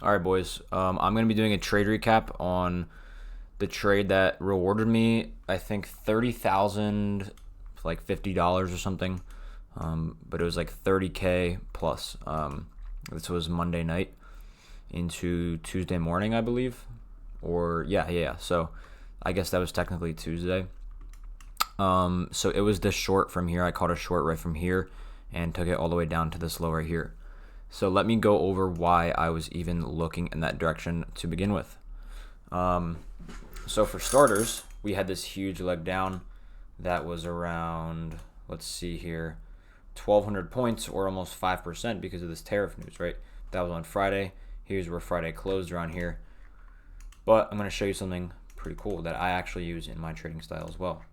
All right, boys. I'm gonna be doing a trade recap on the trade that rewarded me. I think 30,000, like $50 or something. But it was like 30K plus. This was Monday night into Tuesday morning, I believe. Or yeah. So I guess that was technically Tuesday. So it was this short from here. I caught a short right from here and took it all the way down to this low right here. So let me go over why I was even looking in that direction to begin with. So for starters, we had this huge leg down that was around, let's see here, 1,200 points or almost 5% because of this tariff news, right? That was on Friday. Here's where Friday closed around here. But I'm going to show you something pretty cool that I actually use in my trading style as well.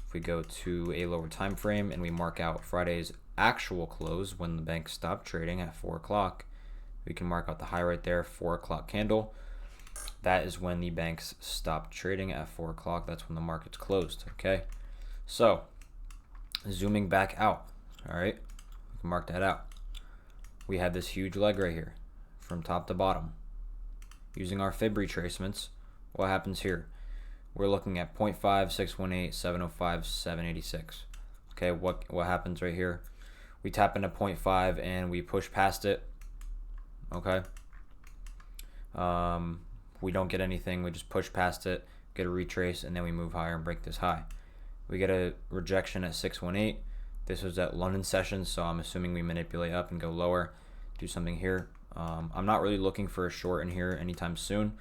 If we go to a lower time frame and we mark out Friday's actual close when the bank stopped trading at 4 o'clock, we can mark out the high right there, 4 o'clock candle. That is when the banks stopped trading at 4 o'clock. That's when the market's closed, okay? So, zooming back out, all right? We can mark that out. We have this huge leg right here from top to bottom. Using our fib retracements, what happens here? We're looking at 0.5, 618, 705, 786. Okay, what happens right here? We tap into 0.5 and we push past it. Okay. We don't get anything. We just push past it, get a retrace, and then we move higher and break this high. We get a rejection at 618. This was at London session, so I'm assuming we manipulate up and go lower, do something here. I'm not really looking for a short in here anytime soon,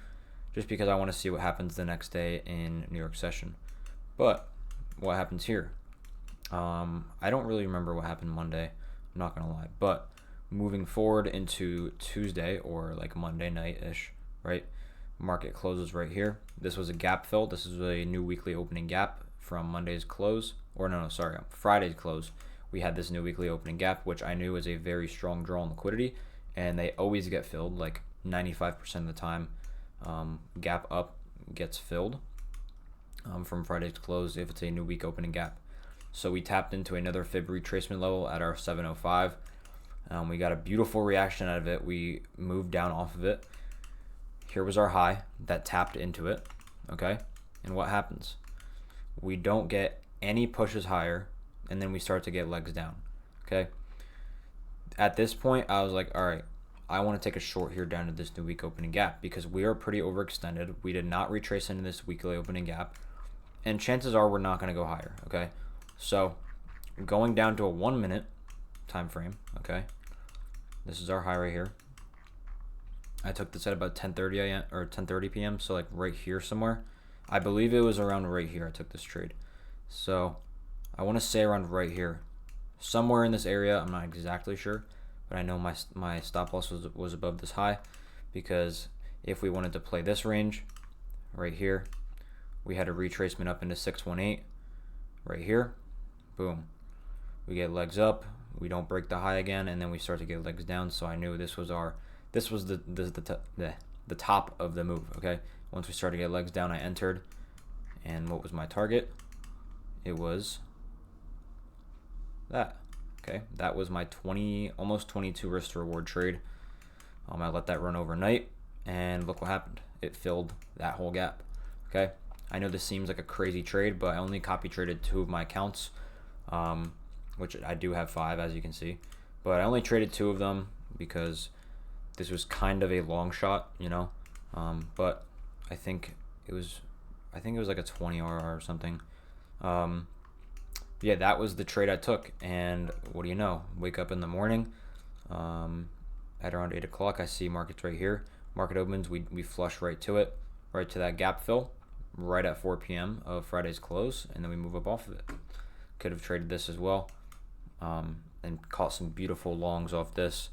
just because I want to see what happens the next day in New York session. But what happens here? I don't really remember what happened Monday. I'm not gonna lie. But moving forward into Tuesday or like Monday night-ish, right? Market closes right here. This was a gap fill. This is a new weekly opening gap from Monday's close, or no, sorry, Friday's close. We had this new weekly opening gap, which I knew was a very strong draw on liquidity, and they always get filled, like 95% of the time. Gap up gets filled from Friday's close if it's a new week opening gap. So we tapped into another fib retracement level at our 705. We got a beautiful reaction out of it. We moved down off of it. Here was our high that tapped into it, okay? And what happens? We don't get any pushes higher, and then we start to get legs down, okay? At this point, I was like, all right, I want to take a short here down to this new week opening gap because we are pretty overextended. We did not retrace into this weekly opening gap, and chances are we're not going to go higher, okay? So going down to a 1 minute time frame, okay? This is our high right here. I took this at about 10:30 a.m. or 10:30 p.m. So like right here somewhere. I believe it was around right here I took this trade. So I want to say around right here, somewhere in this area. I'm not exactly sure, but I know my stop loss was above this high because if we wanted to play this range right here, we had a retracement up into 618 right here. Boom. We get legs up. We don't break the high again, and then we start to get legs down. So I knew this was the top of the move. Okay. Once we started to get legs down, I entered, and what was my target? It was that. Okay, that was my almost 22 risk to reward trade. I let that run overnight, and look what happened. It filled that whole gap. Okay, I know this seems like a crazy trade, but I only copy traded 2 of my accounts, which I do have 5 as you can see, but I only traded 2 of them because this was kind of a long shot, you know. But I think it was like a 20 RR or something. Yeah, that was the trade I took, and what do you know? Wake up in the morning, at around 8 o'clock, I see markets right here. Market opens, we flush right to it, right to that gap fill, right at 4 p.m. of Friday's close, and then we move up off of it. Could have traded this as well, and caught some beautiful longs off this.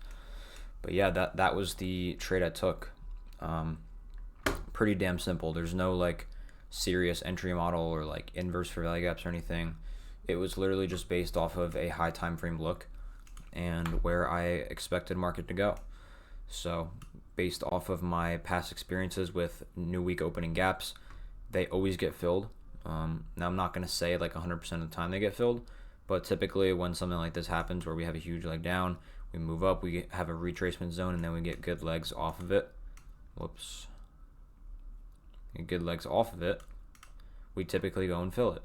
But yeah, that was the trade I took. Pretty damn simple. There's no like serious entry model or like inverse for value gaps or anything. It was literally just based off of a high time frame look and where I expected market to go. So based off of my past experiences with new week opening gaps, they always get filled. Now I'm not going to say like 100% of the time they get filled, but typically when something like this happens where we have a huge leg down, we move up, we have a retracement zone, and then we get good legs off of it. whoops, get good legs off of it, we typically go and fill it.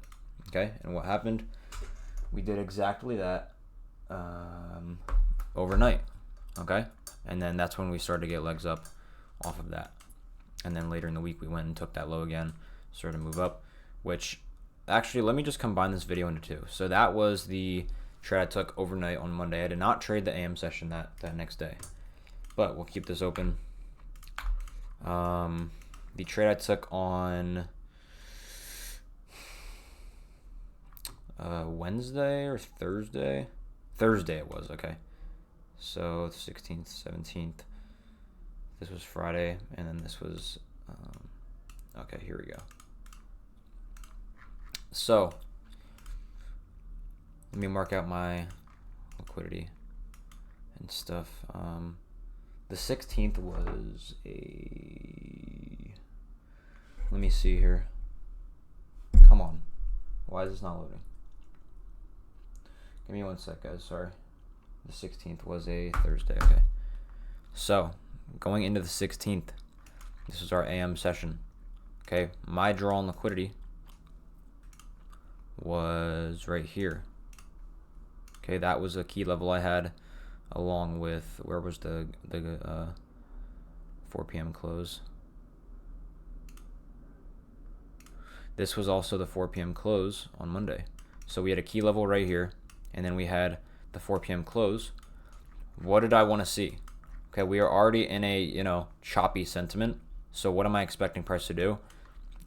Okay, and what happened? We did exactly that overnight. Okay, and then that's when we started to get legs up off of that. And then later in the week, we went and took that low again, started to move up, which actually, let me just combine this video into two. So that was the trade I took overnight on Monday. I did not trade the AM session that next day, but we'll keep this open. The trade I took on Wednesday or Thursday? Thursday it was, okay. So 16th, 17th. This was Friday, and then this was, okay, here we go. So, let me mark out my liquidity and stuff. The 16th was a, let me see here. Come on. Why is this not loading? Give me one sec, guys, sorry. The 16th was a Thursday, okay. So, going into the 16th, this is our AM session. Okay, my draw on liquidity was right here. Okay, that was a key level I had, along with, where was the 4 p.m. close? This was also the 4 p.m. close on Monday. So we had a key level right here, and then we had the 4 p.m. close. What did I want to see? Okay, we are already in a, choppy sentiment. So what am I expecting price to do?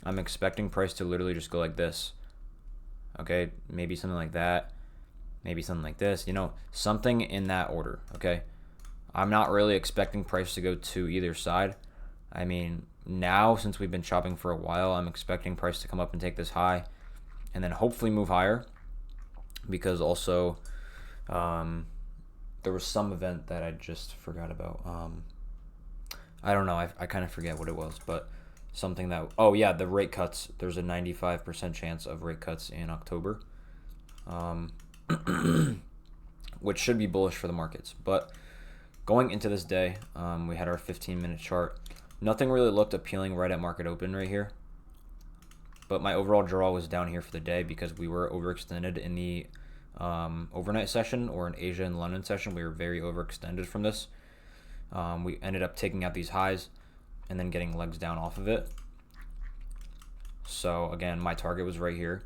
I'm expecting price to literally just go like this. Okay, maybe something like that. Maybe something like this, something in that order, okay? I'm not really expecting price to go to either side. I mean, now, since we've been chopping for a while, I'm expecting price to come up and take this high and then hopefully move higher, because also there was some event that I just forgot about. I don't know. I kind of forget what it was, but something that, oh yeah, the rate cuts. There's a 95% chance of rate cuts in October, which should be bullish for the markets. But going into this day, we had our 15-minute chart. Nothing really looked appealing right at market open right here. But my overall draw was down here for the day because we were overextended in the overnight session, or in Asia and London session. We were very overextended from this. We ended up taking out these highs and then getting legs down off of it. So again, my target was right here.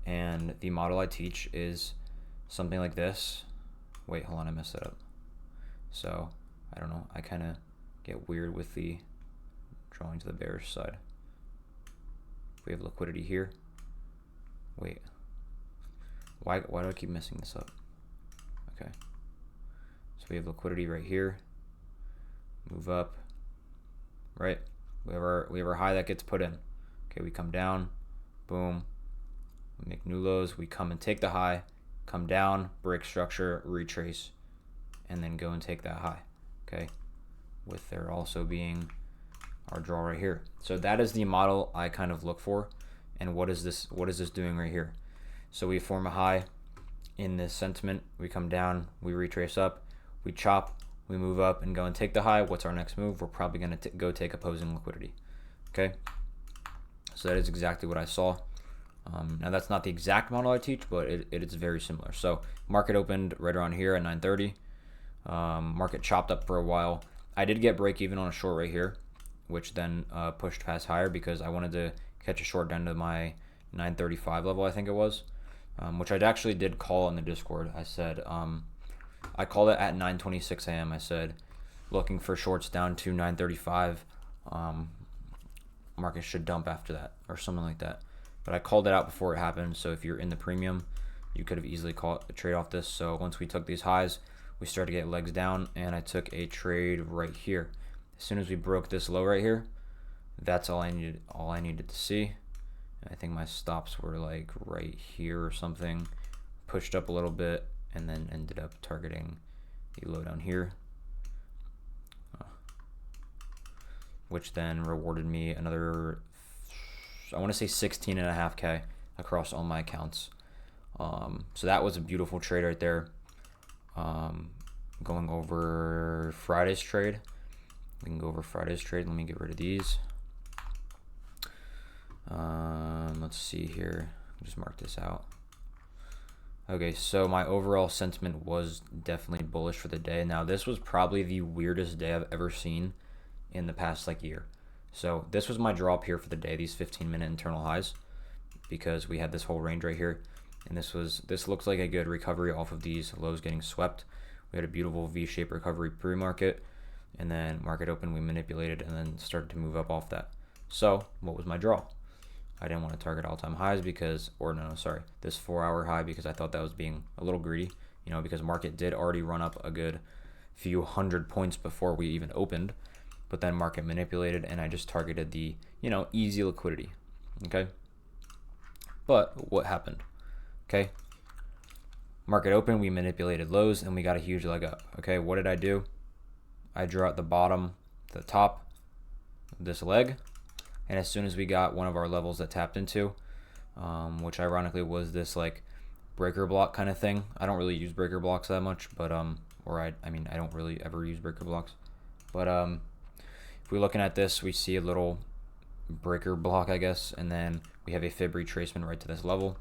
And the model I teach is something like this. Wait, hold on, I messed that up. So, I don't know, I kind of get weird with the drawing to the bearish side. We have liquidity here. Wait, why do I keep messing this up? Okay, so we have liquidity right here. Move up, right? We have our high that gets put in. Okay, we come down, boom. We make new lows, we come and take the high, come down, break structure, retrace, and then go and take that high, okay? With there also being our draw right here. So that is the model I kind of look for. And what is this doing right here? So we form a high in this sentiment, we come down, we retrace up, we chop, we move up and go and take the high. What's our next move? We're probably going to go take opposing liquidity, okay? So that is exactly what I saw. Now that's not the exact model I teach, but it is very similar. So market opened right around here at 9:30. Market chopped up for a while. I did get break even on a short right here, which then pushed past higher because I wanted to catch a short down to my 935 level, I think it was, which I actually did call in the Discord. I said, I called it at 9:26 a.m. I said, looking for shorts down to 935. Market should dump after that or something like that. But I called it out before it happened. So if you're in the premium, you could have easily caught a trade off this. So once we took these highs, we started to get legs down, and I took a trade right here. As soon as we broke this low right here, that's all I needed to see. And I think my stops were like right here or something. Pushed up a little bit and then ended up targeting the low down here, which then rewarded me another, I want to say 16.5K across all my accounts. So that was a beautiful trade right there. Going over Friday's trade, We can go over Friday's trade. Let me get rid of these. Let's see here. Just mark this out. Okay, so my overall sentiment was definitely bullish for the day. Now, this was probably the weirdest day I've ever seen in the past year. So this was my drop here for the day, these 15-minute internal highs, because we had this whole range right here. And this looks like a good recovery off of these lows getting swept. We had a beautiful V-shaped recovery pre-market, and then market open, we manipulated and then started to move up off that. So what was my draw? I didn't want to target all-time highs because, or no, sorry, this 4-hour high, because I thought that was being a little greedy, because market did already run up a good few hundred points before we even opened, but then market manipulated and I just targeted the, easy liquidity, okay? But what happened? Okay, market open, we manipulated lows and we got a huge leg up. Okay, what did I do? I drew out the bottom to the top of this leg, and as soon as we got one of our levels that tapped into, which ironically was this breaker block kind of thing. I don't really use breaker blocks that much, but I don't really ever use breaker blocks. But if we're looking at this, we see a little breaker block, I guess, and then we have a fib retracement right to this level.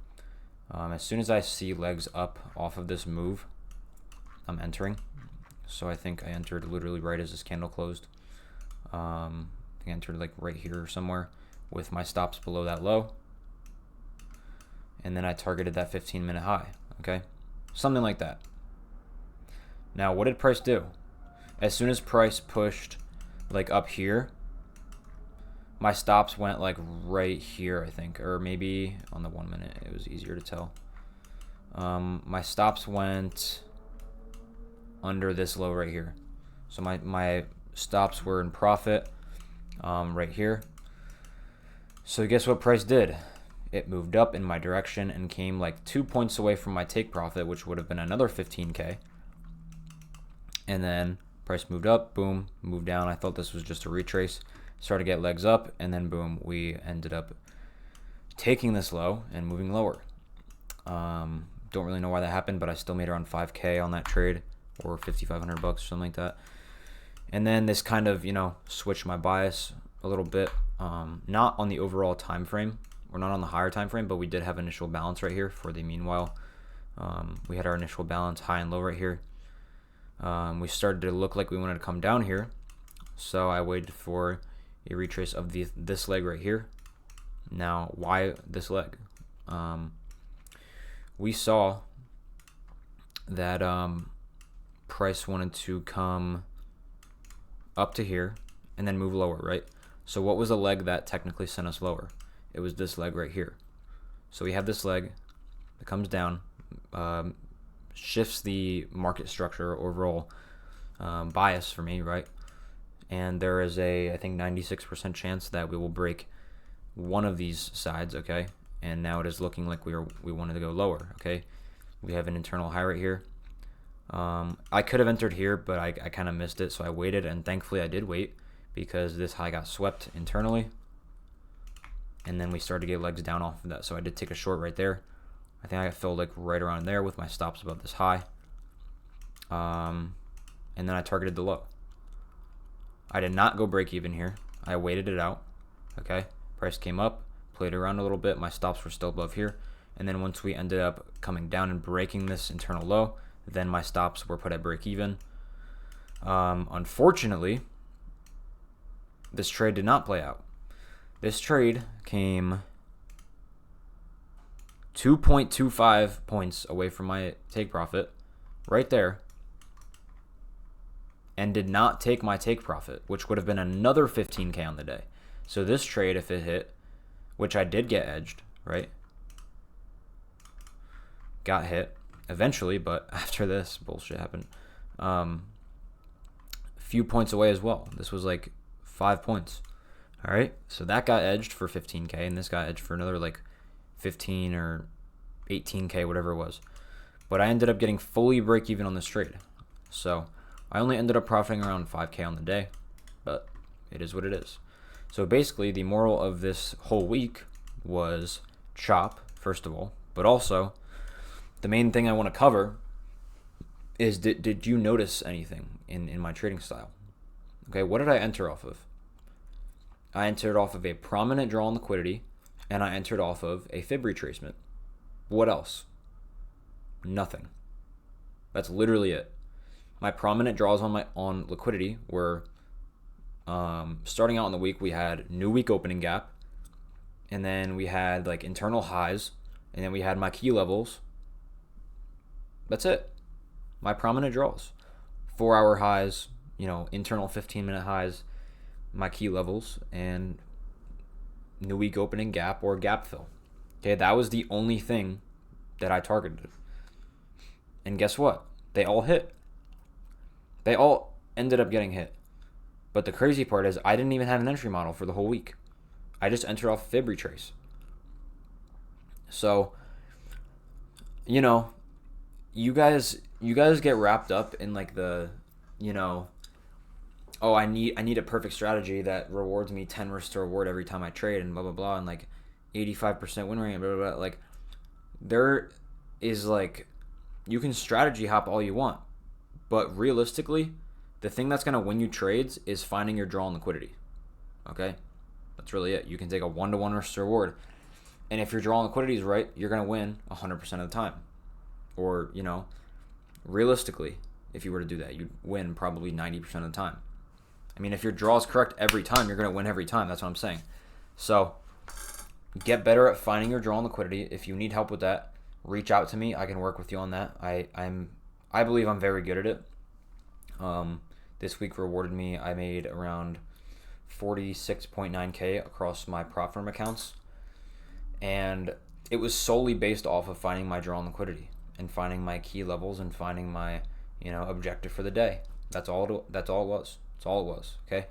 As soon as I see legs up off of this move, I'm entering. So I think I entered literally right as this candle closed. I think I entered right here somewhere with my stops below that low. And then I targeted that 15-minute high, okay? Something like that. Now, what did price do? As soon as price pushed up here, my stops went right here, I think, or maybe on the 1 minute. It was easier to tell. My stops went under this low right here. So my stops were in profit right here. So guess what price did? It moved up in my direction and came 2 points away from my take profit, which would have been another 15K. And then price moved up, boom, moved down. I thought this was just a retrace. Started to get legs up, and then boom, we ended up taking this low and moving lower. Don't really know why that happened, but I still made around 5K on that trade, or $5,500 or something like that. And then this kind of, switched my bias a little bit. Not on the overall time frame, or not on the higher time frame, but we did have initial balance right here for the meanwhile. We had our initial balance high and low right here. We started to look like we wanted to come down here, so I waited for a retrace of this leg right here. Now, why this leg? We saw that price wanted to come up to here and then move lower, right? So what was the leg that technically sent us lower? It was this leg right here. So we have this leg that comes down, shifts the market structure overall bias for me, right? And there is I think 96% chance that we will break one of these sides, okay? And now it is looking like we wanted to go lower, okay? We have an internal high right here. I could have entered here, but I kind of missed it, so I waited, and thankfully I did wait because this high got swept internally. And then we started to get legs down off of that, so I did take a short right there. I think I got filled right around there with my stops above this high. And then I targeted the low. I did not go break even here. I waited it out. Okay, price came up, played around a little bit. My stops were still above here. And then once we ended up coming down and breaking this internal low, then my stops were put at break even. Unfortunately, this trade did not play out. This trade came 2.25 points away from my take profit right there, and did not take my take profit, which would have been another 15K on the day. So this trade, if it hit, which I did get edged, right? Got hit eventually, but after this bullshit happened, few points away as well. This was 5 points. All right, so that got edged for 15K, and this got edged for another 15 or 18K, whatever it was. But I ended up getting fully break even on this trade. So I only ended up profiting around 5K on the day, but it is what it is. So basically, the moral of this whole week was chop, first of all, but also the main thing I want to cover is did you notice anything in my trading style? Okay, what did I enter off of? I entered off of a prominent draw on liquidity, and I entered off of a fib retracement. What else? Nothing. That's literally it. My prominent draws on liquidity were starting out in the week. We had new week opening gap, and then we had like internal highs, and then we had my key levels. That's it. My prominent draws, 4-hour highs, internal 15-minute highs, my key levels, and new week opening gap or gap fill. Okay, that was the only thing that I targeted. And guess what? They all hit. They all ended up getting hit. But the crazy part is I didn't even have an entry model for the whole week. I just entered off fib retrace. So, you guys get wrapped up in like the, oh, I need a perfect strategy that rewards me 10 risks to reward every time I trade and blah blah blah, and like 85% win rate and blah blah blah. Like, there is like, you can strategy hop all you want, but realistically, the thing that's gonna win you trades is finding your draw on liquidity. Okay, that's really it. You can take a 1-to-1 risk to reward, and if your draw on liquidity is right, you're gonna win 100% of the time. Or realistically, if you were to do that, you'd win probably 90% of the time. I mean, if your draw is correct every time, you're going to win every time. That's what I'm saying. So get better at finding your draw on liquidity. If you need help with that, reach out to me. I can work with you on that. I believe I'm very good at it. This week rewarded me. I made around 46.9K across my prop firm accounts. And it was solely based off of finding my draw on liquidity and finding my key levels and finding my, objective for the day. That's all it was. That's all it was. Okay.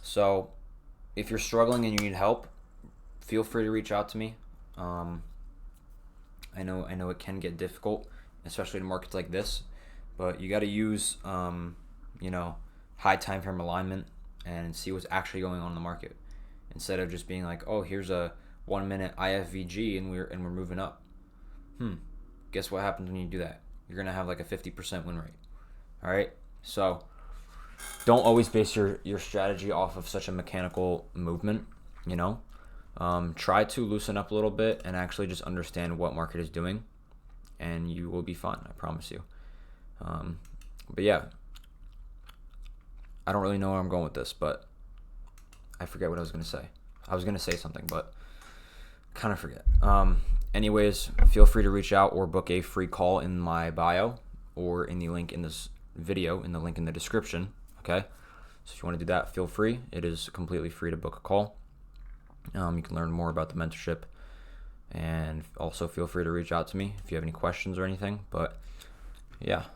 So if you're struggling and you need help, feel free to reach out to me. I know it can get difficult, especially in markets like this, but you got to use, high time frame alignment and see what's actually going on in the market, instead of just being like, oh, here's a 1 minute IFVG and we're moving up. Guess what happens when you do that? You're gonna have like a 50% win rate. All right. So don't always base your strategy off of such a mechanical movement. Try to loosen up a little bit and actually just understand what market is doing, and you will be fine. I promise you. But yeah, I don't really know where I'm going with this, but I forget what I was gonna say. I was gonna say something, but kind of forget. Anyways, feel free to reach out or book a free call in my bio or in the link in this video, in the link in the description. Okay, so if you want to do that, feel free. It is completely free to book a call. You can learn more about the mentorship, and also feel free to reach out to me if you have any questions or anything. But yeah,